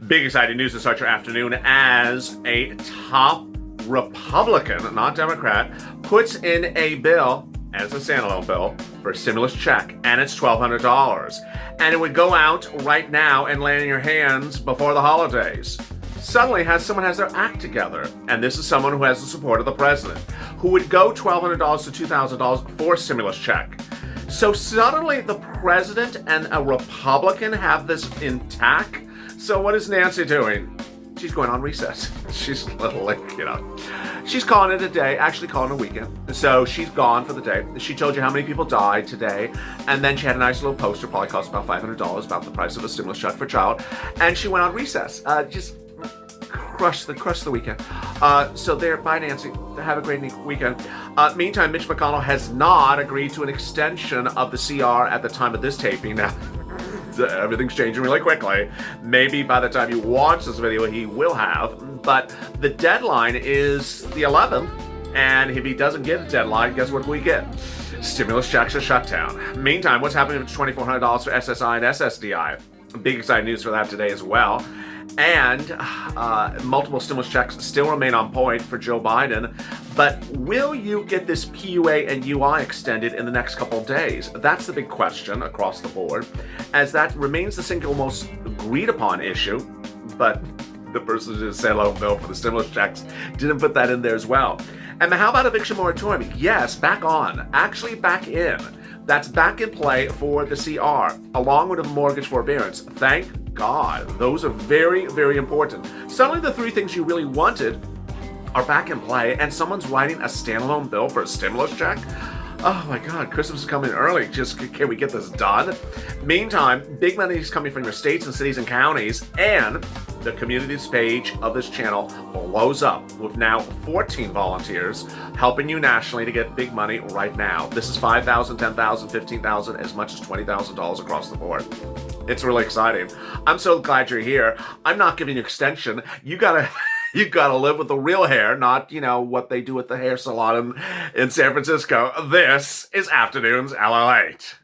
Big exciting news to start your afternoon as a top Republican, not Democrat, puts in a bill as a standalone bill for a stimulus check, and it's $1,200. And it would go out right now and land in your hands before the holidays. Suddenly someone has their act together, and this is someone who has the support of the president, who would go $1,200 to $2,000 for a stimulus check. So suddenly the president and a Republican have this intact. So what is Nancy doing? She's going on recess. She's she's calling it a day, actually calling it a weekend. So she's gone for the day. She told you how many people died today. And then she had a nice little poster, probably cost about $500, about the price of a stimulus check for a child. And she went on recess. Just crush the weekend. So there, bye Nancy. Have a great weekend. Meantime, Mitch McConnell has not agreed to an extension of the CR at the time of this taping. Now, everything's changing really quickly. Maybe by the time you watch this video, he will have. But the deadline is the 11th. And if he doesn't get a deadline, guess what we get? Stimulus checks are shut down. Meantime, what's happening with $2,400 for SSI and SSDI? Big exciting news for that today as well. And multiple stimulus checks still remain on point for Joe Biden. But will you get this PUA and UI extended in the next couple of days? That's the big question across the board, as that remains the single most agreed upon issue. But the person who did a standalone bill for the stimulus checks didn't put that in there as well. And how about eviction moratorium? Yes, back on. Actually back in. That's back in play for the CR, along with a mortgage forbearance. Thank God. Those are very, very important. Suddenly the three things you really wanted are back in play, and someone's writing a standalone bill for a stimulus check? Oh my God, Christmas is coming early. Just, can we get this done? Meantime, big money is coming from your states and cities and counties, and the communities page of this channel blows up with now 14 volunteers helping you nationally to get big money right now. This is $5,000, $10,000, $15,000, as much as $20,000 across the board. It's really exciting. I'm so glad you're here. I'm not giving you extension. You gotta live with the real hair, not, what they do at the hair salon in San Francisco. This is Afternoons LALATE.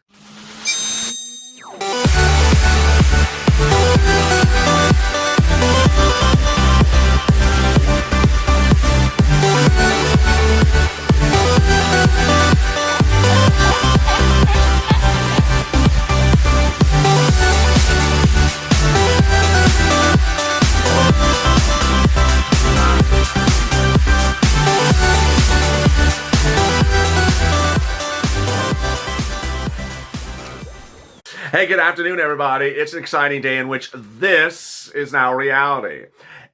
Hey, good afternoon, everybody. It's an exciting day in which this is now reality.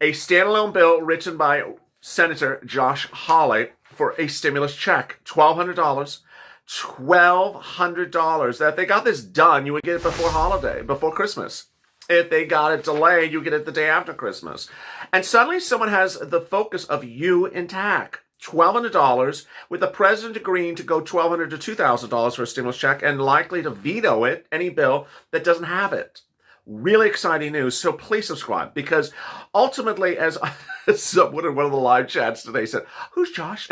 A standalone bill written by Senator Josh Hawley for a stimulus check, $1,200. $1,200. That if they got this done, you would get it before Christmas. If they got it delayed, you get it the day after Christmas. And suddenly someone has the focus of you intact. $1,200, with the president agreeing to go $1,200 to $2,000 for a stimulus check and likely to veto any bill that doesn't have it. Really exciting news. So please subscribe, because ultimately, as someone in one of the live chats today said, "Who's Josh?"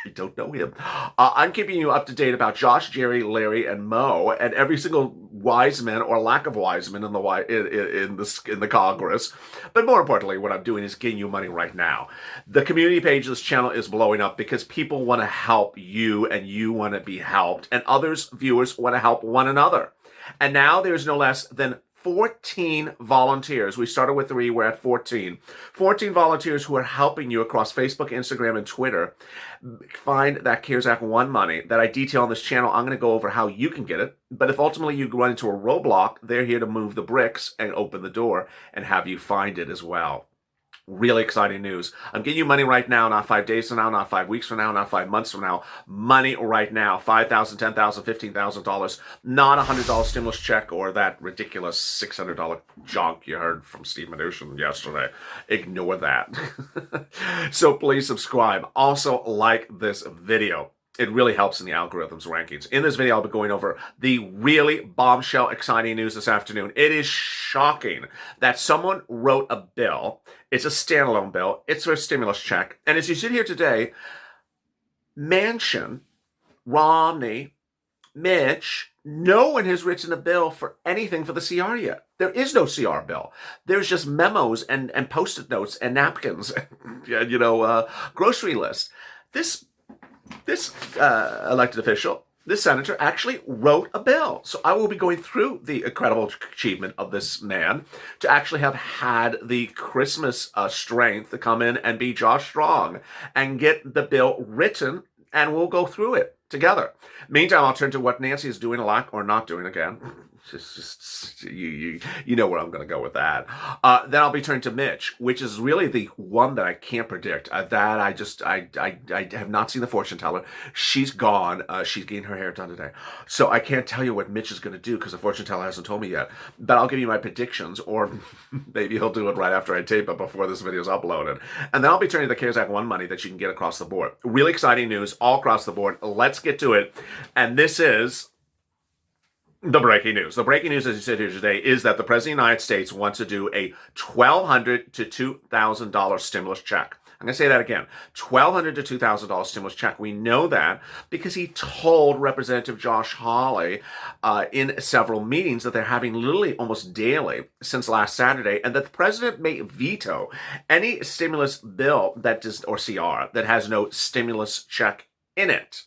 I don't know him. I'm keeping you up to date about Josh, Jerry, Larry, and Mo, and every single wise man or lack of wise men in the Congress. But more importantly, what I'm doing is getting you money right now. The community page of this channel is blowing up because people want to help you, and you want to be helped, and viewers want to help one another. And now there's no less than 14 volunteers. We started with 3, we're at 14. 14 volunteers who are helping you across Facebook, Instagram, and Twitter find that CARES Act 1 money that I detail on this channel. I'm going to go over how you can get it. But if ultimately you run into a roadblock, they're here to move the bricks and open the door and have you find it as well. Really exciting news. I'm getting you money right now, not 5 days from now, not 5 weeks from now, not 5 months from now. Money right now. $5,000, $10,000, $15,000. Not a $100 stimulus check or that ridiculous $600 junk you heard from Steve Mnuchin yesterday. Ignore that. So please subscribe. Also, like this video. It really helps in the algorithm's rankings. In this video, I'll be going over the really bombshell exciting news this afternoon. It is shocking that someone wrote a bill. It's a standalone bill. It's for a stimulus check. And as you sit here today, Manchin, Romney, Mitch, No one has written a bill for anything for the CR yet. There is no CR bill. There's just memos and post-it notes and napkins, and, grocery lists. This elected official, this senator, actually wrote a bill. So I will be going through the incredible achievement of this man to actually have had the Christmas strength to come in and be Josh Strong and get the bill written, and we'll go through it together. Meantime, I'll turn to what Nancy is doing a lot or not doing again. Just you know where I'm going to go with that. Then I'll be turning to Mitch, which is really the one that I can't predict. I have not seen the fortune teller. She's gone. She's getting her hair done today, so I can't tell you what Mitch is going to do because the fortune teller hasn't told me yet. But I'll give you my predictions, or maybe he'll do it right after I tape it before this video is uploaded. And then I'll be turning to the CARES Act 1 money that you can get across the board. Really exciting news all across the board. Let's get to it. And this is the breaking news. The breaking news, as you said here today, is that the President of the United States wants to do a $1,200 to $2,000 stimulus check. I'm going to say that again. $1,200 to $2,000 stimulus check. We know that because he told Representative Josh Hawley in several meetings that they're having literally almost daily since last Saturday, and that the president may veto any stimulus bill that does, or CR, that has no stimulus check in it.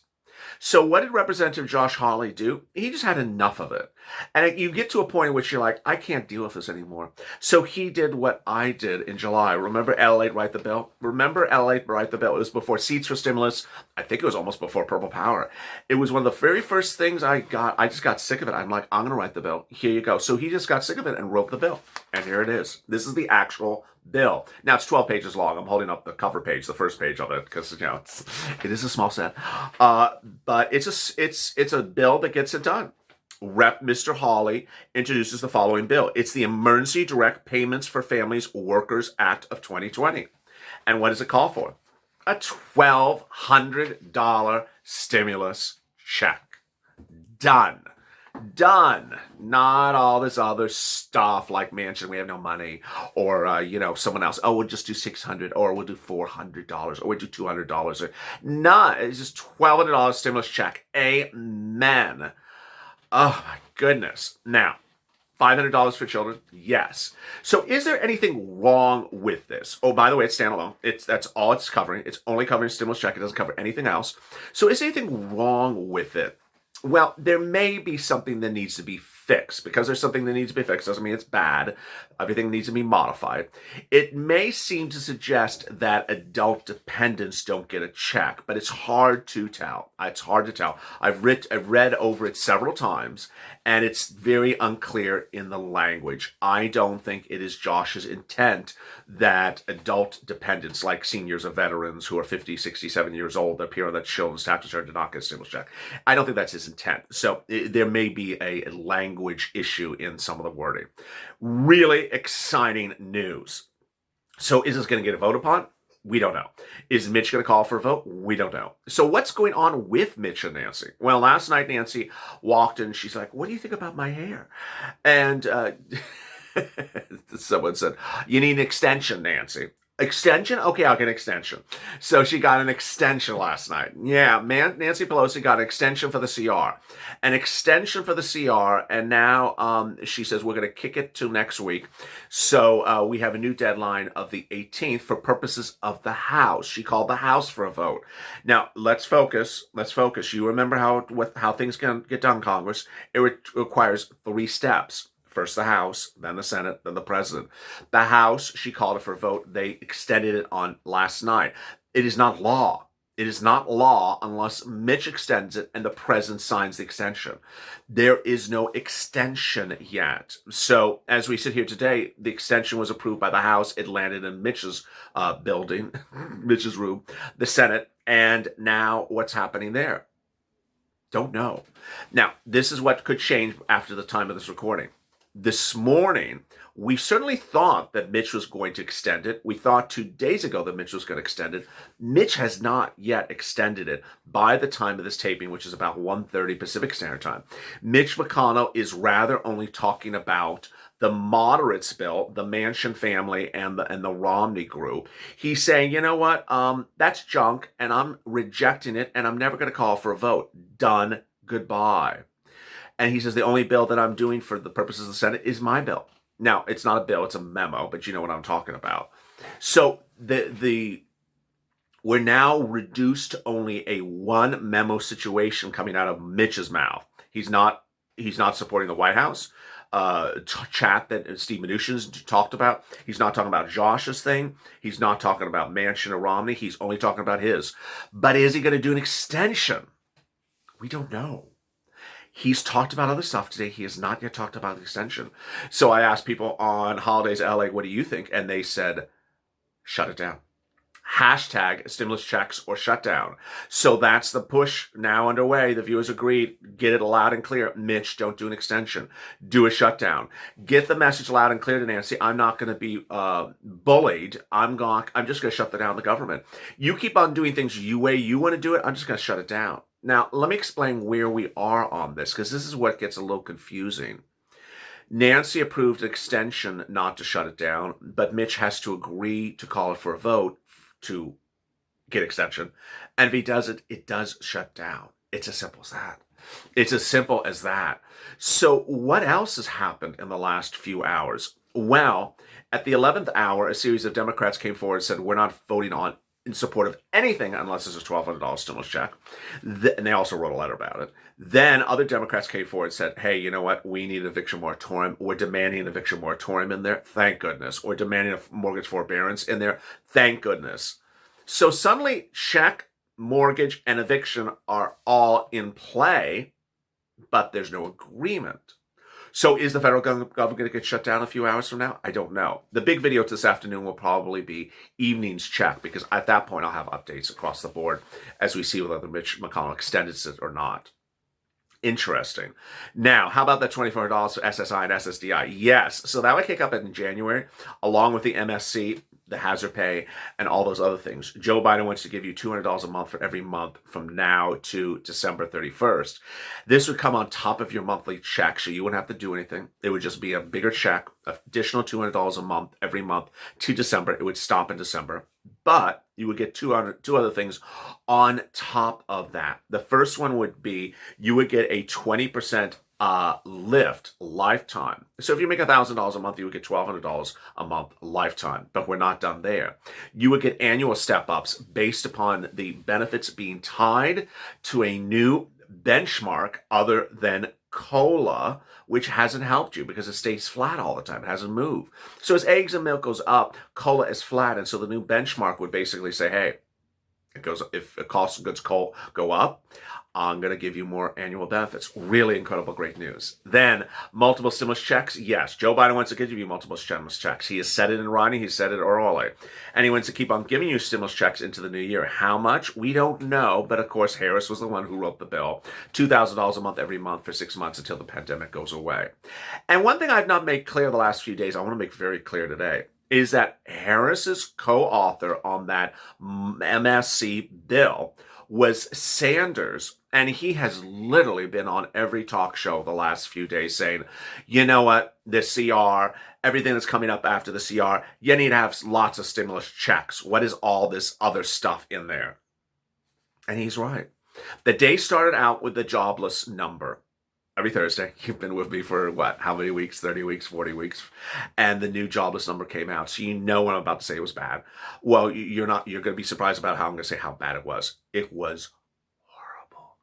So what did Representative Josh Hawley do? He just had enough of it. And you get to a point in which you're like, I can't deal with this anymore. So he did what I did in July. Remember LALATE write the bill? Remember LALATE write the bill? It was before Seats for Stimulus. I think it was almost before Purple Power. It was one of the very first things I got. I just got sick of it. I'm like, I'm going to write the bill. Here you go. So he just got sick of it and wrote the bill. And here it is. This is the actual bill. Now it's 12 pages long. I'm holding up the cover page, the first page of it, because it is a small set. But it's a bill that gets it done. Rep. Mr. Hawley introduces the following bill. It's the Emergency Direct Payments for Families Workers Act of 2020. And what does it call for? A $1,200 stimulus check. Done. Done. Not all this other stuff like Manchin, we have no money, or someone else, oh, we'll just do $600, or we'll do $400, or we'll do $200, or nah, it's just $1,200 stimulus check. Amen. Oh my goodness. Now, $500 for children? Yes. So is there anything wrong with this? Oh, by the way, it's standalone. That's all it's covering. It's only covering stimulus check. It doesn't cover anything else. So is there anything wrong with it? Well, there may be something that needs to be fixed. Because there's something that needs to be fixed doesn't mean it's bad. Everything needs to be modified. It may seem to suggest that adult dependents don't get a check, but it's hard to tell. It's hard to tell. I've read over it several times, and it's very unclear in the language. I don't think it is Josh's intent that adult dependents, like seniors or veterans who are 50, 60, 70 years old, that appear on that children's tax return, do not get a stimulus check. I don't think that's his intent. So there may be a language issue in some of the wording. Really exciting news. So is this going to get a vote upon? We don't know. Is Mitch going to call for a vote? We don't know. So what's going on with Mitch and Nancy? Well, last night Nancy walked in. She's like, what do you think about my hair? And someone said, you need an extension, Nancy. Extension? Okay, I'll get an extension. So she got an extension last night. Yeah, Nancy Pelosi got an extension for the CR. An extension for the CR, and now she says we're going to kick it to next week. So we have a new deadline of the 18th for purposes of the House. She called the House for a vote. Now, let's focus. You remember how things can get done, Congress. It requires 3 steps. First the House, then the Senate, then the President. The House, she called it for a vote. They extended it on last night. It is not law. It is not law unless Mitch extends it and the President signs the extension. There is no extension yet. So as we sit here today, the extension was approved by the House. It landed in Mitch's building, Mitch's room, the Senate, and now what's happening there? Don't know. Now, this is what could change after the time of this recording. This morning, we certainly thought that Mitch was going to extend it. We thought 2 days ago that Mitch was going to extend it. Mitch has not yet extended it by the time of this taping, which is about 1:30 Pacific Standard Time. Mitch McConnell is rather only talking about the moderates bill, the Manchin family, and the Romney group. He's saying, you know what, that's junk, and I'm rejecting it, and I'm never going to call for a vote. Done. Goodbye. And he says, the only bill that I'm doing for the purposes of the Senate is my bill. Now, it's not a bill, it's a memo, but you know what I'm talking about. So we're now reduced to only a one memo situation coming out of Mitch's mouth. He's not supporting the White House chat that Steve Mnuchin's talked about. He's not talking about Josh's thing. He's not talking about Manchin or Romney. He's only talking about his. But is he going to do an extension? We don't know. He's talked about other stuff today. He has not yet talked about the extension. So I asked people on Holidays LA, what do you think? And they said, shut it down. Hashtag stimulus checks or shutdown. So that's the push now underway. The viewers agreed. Get it loud and clear. Mitch, don't do an extension. Do a shutdown. Get the message loud and clear to Nancy. I'm not going to be bullied. I'm just going to shut down the government. You keep on doing things the way you want to do it. I'm just going to shut it down. Now, let me explain where we are on this, because this is what gets a little confusing. Nancy approved an extension not to shut it down, but Mitch has to agree to call it for a vote to get extension. And if he does it, it does shut down. It's as simple as that. It's as simple as that. So what else has happened in the last few hours? Well, at the 11th hour, a series of Democrats came forward and said, we're not voting in support of anything unless there's a $1,200 stimulus check. And they also wrote a letter about it. Then other Democrats came forward and said, hey, you know what? We need an eviction moratorium. We're demanding an eviction moratorium in there. Thank goodness. We're demanding a mortgage forbearance in there. Thank goodness. So suddenly check, mortgage, and eviction are all in play, but there's no agreement. So is the federal government going to get shut down a few hours from now? I don't know. The big video this afternoon will probably be evening's check, because at that point I'll have updates across the board as we see whether Mitch McConnell extended it or not. Interesting. Now, how about that $2,400 for SSI and SSDI? Yes. So that would kick up in January, along with the MSC, the hazard pay, and all those other things. Joe Biden wants to give you $200 a month for every month from now to December 31st. This would come on top of your monthly check, so you wouldn't have to do anything. It would just be a bigger check, additional $200 a month every month to December. It would stop in December, but you would get two other things on top of that. The first one would be you would get a 20% lift lifetime. So if you make $1,000 a month, you would get $1,200 a month lifetime, but we're not done there. You would get annual step-ups based upon the benefits being tied to a new benchmark other than COLA, which hasn't helped you because it stays flat all the time. It hasn't moved. So as eggs and milk goes up, COLA is flat. And so the new benchmark would basically say, hey, if the cost of goods go up, I'm going to give you more annual benefits. Really incredible, great news. Then, multiple stimulus checks. Yes, Joe Biden wants to give you multiple stimulus checks. He has said it in writing. He said it orally. And he wants to keep on giving you stimulus checks into the new year. How much? We don't know. But, of course, Harris was the one who wrote the bill. $2,000 a month every month for 6 months until the pandemic goes away. And one thing I've not made clear the last few days, I want to make very clear today, is that Harris's co-author on that MSC bill was Sanders, and he has literally been on every talk show the last few days saying, you know what, the CR, everything that's coming up after the CR, you need to have lots of stimulus checks. What is all this other stuff in there? And he's right. The day started out with the jobless number. Every Thursday, you've been with me for what, how many weeks, 30 weeks, 40 weeks, and the new jobless number came out. So you know what I'm about to say was bad. Well, you're going to be surprised about how I'm going to say how bad it was. It was horrible.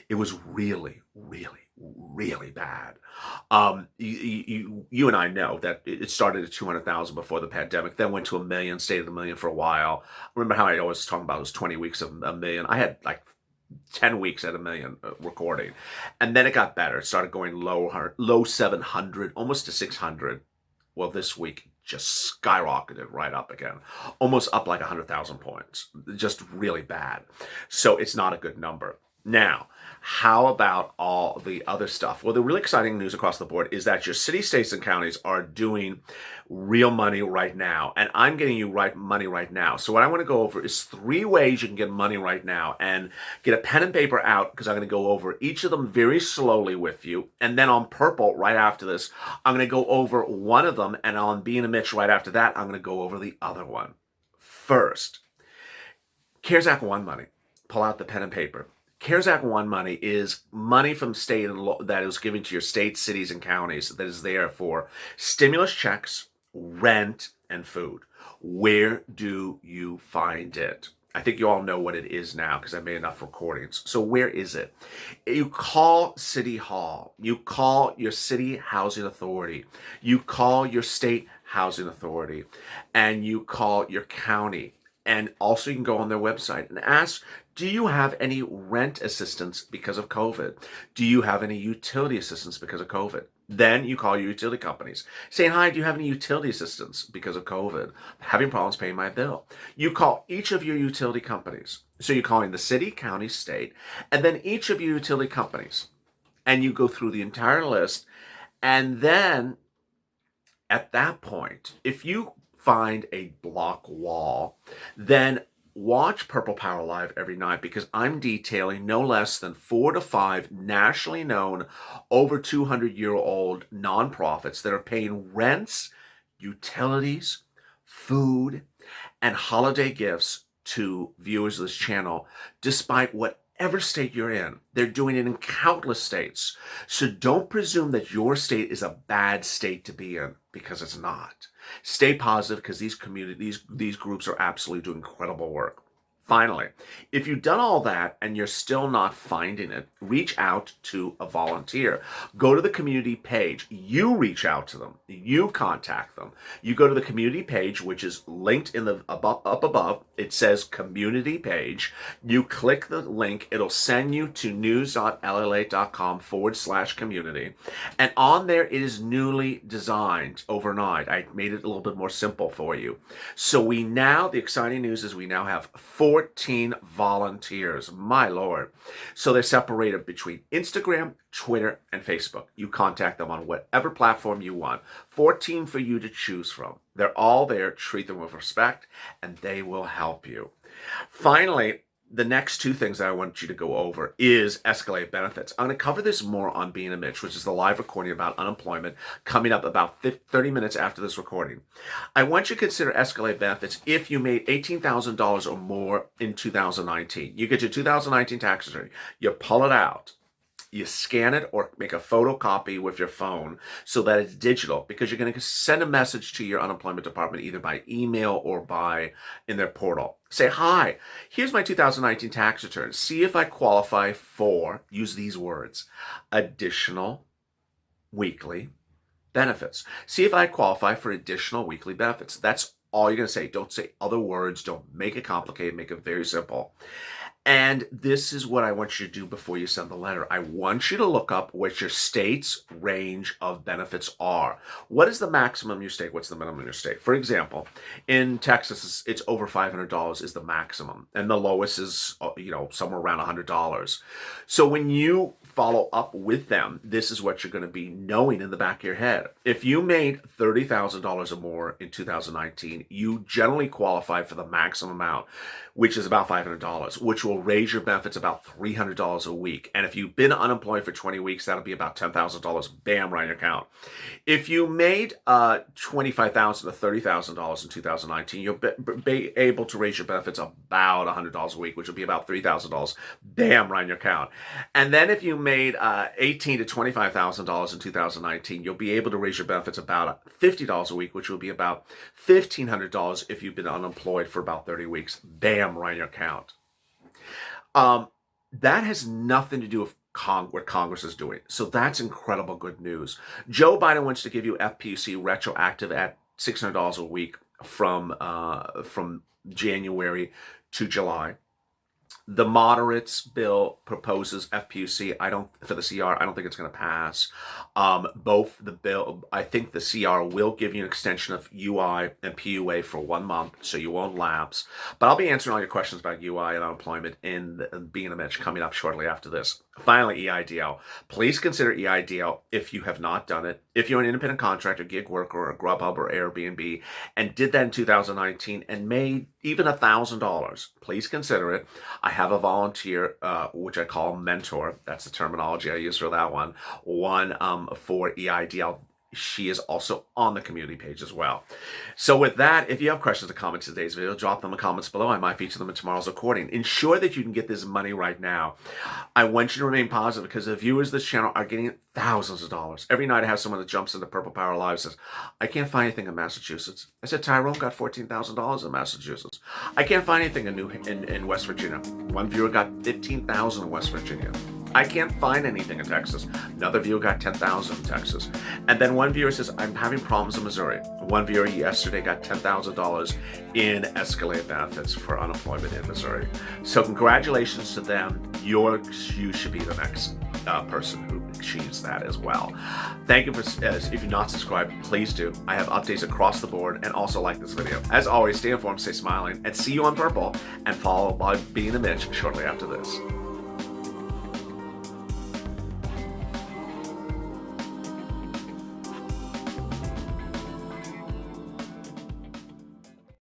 It was really, really, really bad. You and I know that it started at 200,000 before the pandemic, then went to 1 million, stayed at 1 million for a while. Remember how I always talk about those 20 weeks of 1 million? I had like 10 weeks at 1 million recording. And then it got better. It started going low 700, almost to 600. Well, this week just skyrocketed right up again, almost up like 100,000 points. Just really bad. So it's not a good number. Now, how about all the other stuff? Well, the really exciting news across the board is that your cities, states, and counties are doing real money right now. And I'm getting you money right now. So what I want to go over is 3 ways you can get money right now. And get a pen and paper out, because I'm going to go over each of them very slowly with you. And then on purple, right after this, I'm going to go over one of them. And on Being a Mitch right after that, I'm going to go over the other one. First, CARES Act 1 money. Pull out the pen and paper. CARES Act 1 money is money from state and that is given to your states, cities, and counties that is there for stimulus checks, rent, and food. Where do you find it? I think you all know what it is now because I made enough recordings. So where is it? You call City Hall. You call your city housing authority. You call your state housing authority. And you call your county. And also you can go on their website and ask, do you have any rent assistance because of COVID? Do you have any utility assistance because of COVID? Then you call your utility companies saying, hi, do you have any utility assistance because of COVID? Having problems paying my bill. You call each of your utility companies. So you're calling the city, county, state, and then each of your utility companies. And you go through the entire list. And then at that point, if you find a block wall, then watch Purple Power Live every night because I'm detailing no less than 4 to 5 nationally known, over 200-year-old nonprofits that are paying rents, utilities, food, and holiday gifts to viewers of this channel, despite whatever state you're in. They're doing it in countless states. So don't presume that your state is a bad state to be in, because it's not. Stay positive because these groups are absolutely doing incredible work. Finally, if you've done all that and you're still not finding it, reach out to a volunteer. Go to the community page. You reach out to them. You contact them. You go to the community page, which is linked in the up above. It says community page. You click the link. It'll send you to news.lalate.com/community. And on there, it is newly designed overnight. I made it a little bit more simple for you. So the exciting news is we now have 14 volunteers. My Lord. So they're separated between Instagram, Twitter, and Facebook. You contact them on whatever platform you want. 14 for you to choose from. They're all there. Treat them with respect, and they will help you. Finally, the next 2 things that I want you to go over is escalate benefits. I'm going to cover this more on Being a Mitch, which is the live recording about unemployment coming up about 30 minutes after this recording. I want you to consider escalate benefits if you made $18,000 or more in 2019. You get your 2019 tax return, you pull it out. You scan it or make a photocopy with your phone so that it's digital, because you're going to send a message to your unemployment department either by email or in their portal. Say, hi, here's my 2019 tax return. See if I qualify for, use these words, additional weekly benefits. See if I qualify for additional weekly benefits. That's all you're going to say. Don't say other words. Don't make it complicated. Make it very simple. And this is what I want you to do before you send the letter. I want you to look up what your state's range of benefits are. What is the maximum in your state? What's the minimum in your state? For example, in Texas, it's over $500 is the maximum. And the lowest is, somewhere around $100. So when you follow up with them, this is what you're going to be knowing in the back of your head. If you made $30,000 or more in 2019, you generally qualify for the maximum amount, which is about $500, which will raise your benefits about $300 a week. And if you've been unemployed for 20 weeks, that'll be about $10,000, bam, right in your account. If you made $25,000 to $30,000 in 2019, you'll be able to raise your benefits about $100 a week, which will be about $3,000, bam, right in your account. And then if you made $18,000 to $25,000 in 2019, you'll be able to raise your benefits about $50 a week, which will be about $1,500 if you've been unemployed for about 30 weeks, bam, right in your account. That has nothing to do with what Congress is doing. So that's incredible good news. Joe Biden wants to give you FPUC retroactive at $600 a week from January to July. The moderates bill proposes FPUC. For the CR, I don't think it's going to pass. Both the bill, I think the CR will give you an extension of UI and PUA for 1 month, so you won't lapse. But I'll be answering all your questions about UI and unemployment in Being a Mitch coming up shortly after this. Finally, EIDL. Please consider EIDL if you have not done it. If you're an independent contractor, gig worker, or a Grubhub or Airbnb, and did that in 2019 and made even $1,000, please consider it. I have a volunteer, which I call mentor. That's the terminology I use for that one. One for EIDL. she is also on the community page as well. So with that, if you have questions or comments in today's video, drop them in the comments below. I might feature them in tomorrow's recording. Ensure that you can get this money right now. I want you to remain positive because the viewers of this channel are getting thousands of dollars. Every night I have someone that jumps into Purple Power Live and says, I can't find anything in Massachusetts. I said, Tyrone got $14,000 in Massachusetts. I can't find anything in West Virginia. One viewer got $15,000 in West Virginia. I can't find anything in Texas. Another viewer got $10,000 in Texas. And then one viewer says, I'm having problems in Missouri. One viewer yesterday got $10,000 in escalated benefits for unemployment in Missouri. So congratulations to them. You should be the next person who achieves that as well. Thank you for, if you're not subscribed, please do. I have updates across the board, and also like this video. As always, stay informed, stay smiling, and see you on Purple, and follow by Being a Mitch shortly after this.